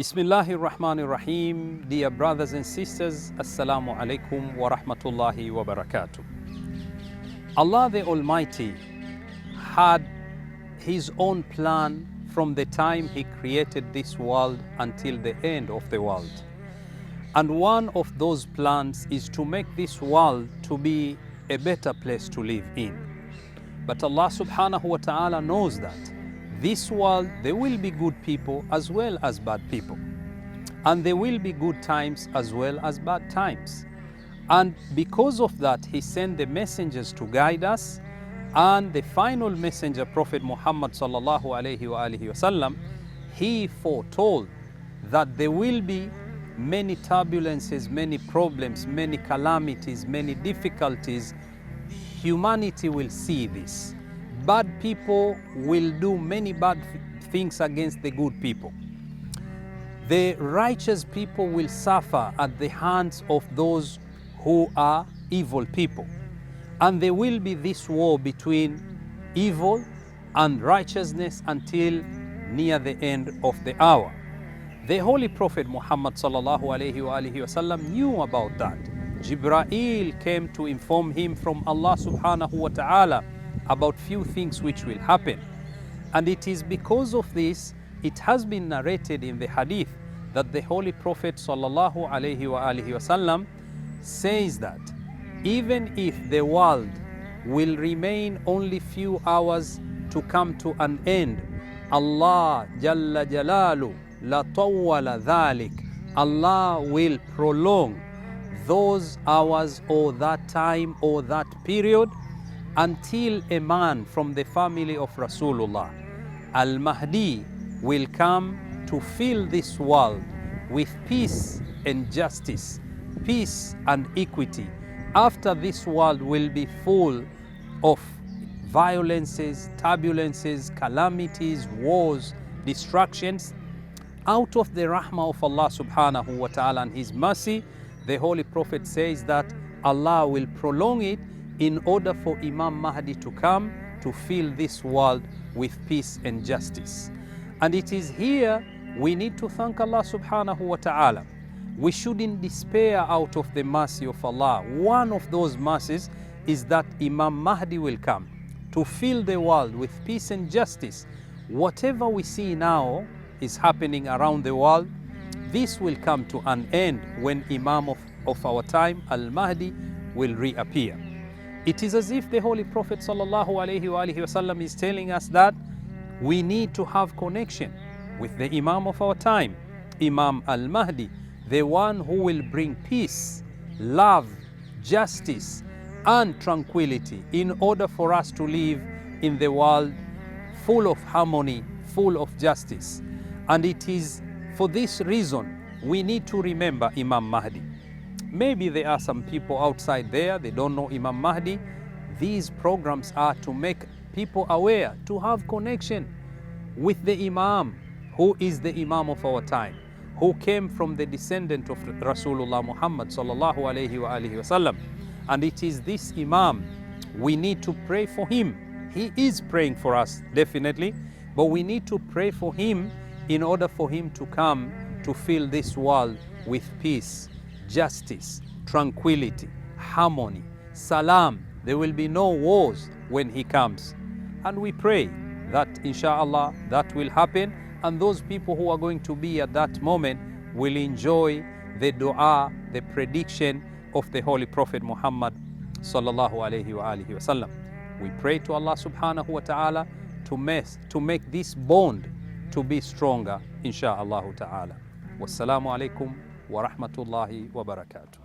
Bismillahir Rahmanir Rahim. Dear brothers and sisters, Assalamu alaikum wa rahmatullahi wa barakatuh. Allah the Almighty had His own plan from the time He created this world until the end of the world. And one of those plans is to make this world to be a better place to live in. But Allah subhanahu wa ta'ala knows that this world, there will be good people as well as bad people. And there will be good times as well as bad times. And because of that, He sent the messengers to guide us. And the final messenger, Prophet Muhammad sallallahu alayhi wa alihi wasallam, he foretold that there will be many turbulences, many problems, many calamities, many difficulties. Humanity will see this. Bad people will do many bad things against the good people. The righteous people will suffer at the hands of those who are evil people. And there will be this war between evil and righteousness until near the end of the hour. The Holy Prophet Muhammad sallallahu alayhi wa alihi wasallam knew about that. Jibreel came to inform him from Allah subhanahu wa ta'ala about few things which will happen. And it is because of this, it has been narrated in the hadith that the Holy Prophet sallallahu alayhi wa alihi wasallam says that even if the world will remain only few hours to come to an end, Allah Jalla Jalalu la tawwala dhalik, Allah will prolong those hours or that time or that period until a man from the family of Rasulullah, Al-Mahdi, will come to fill this world with peace and justice, peace and equity. After this world will be full of violences, turbulences, calamities, wars, destructions. Out of the rahmah of Allah subhanahu wa ta'ala and His mercy, the Holy Prophet says that Allah will prolong it in order for Imam Mahdi to come to fill this world with peace and justice. And it is here we need to thank Allah subhanahu wa ta'ala. We shouldn't despair out of the mercy of Allah. One of those mercies is that Imam Mahdi will come to fill the world with peace and justice. Whatever we see now is happening around the world, this will come to an end when Imam of our time, Al-Mahdi, will reappear. It is as if the Holy Prophet sallallahu alayhi wa alihi wasallam is telling us that we need to have connection with the Imam of our time, Imam Al-Mahdi, the one who will bring peace, love, justice, and tranquility in order for us to live in the world full of harmony, full of justice. And it is for this reason we need to remember Imam Mahdi. Maybe there are some people outside there, they don't know Imam Mahdi. These programs are to make people aware, to have connection with the Imam, who is the Imam of our time, who came from the descendant of Rasulullah Muhammad sallallahu alayhi wa alihi wasallam. And it is this Imam, we need to pray for him. He is praying for us, definitely, but we need to pray for him in order for him to come to fill this world with peace, justice, tranquility, harmony, salam. There will be no wars when he comes. And we pray that inshallah that will happen, and those people who are going to be at that moment will enjoy the dua, the prediction of the Holy Prophet Muhammad sallallahu alayhi wa alihi wasallam. We pray to Allah subhanahu wa ta'ala to make this bond to be stronger, insha'Allah ta'ala. Wassalamu alaikum wa rahmatullahi wa barakatuh.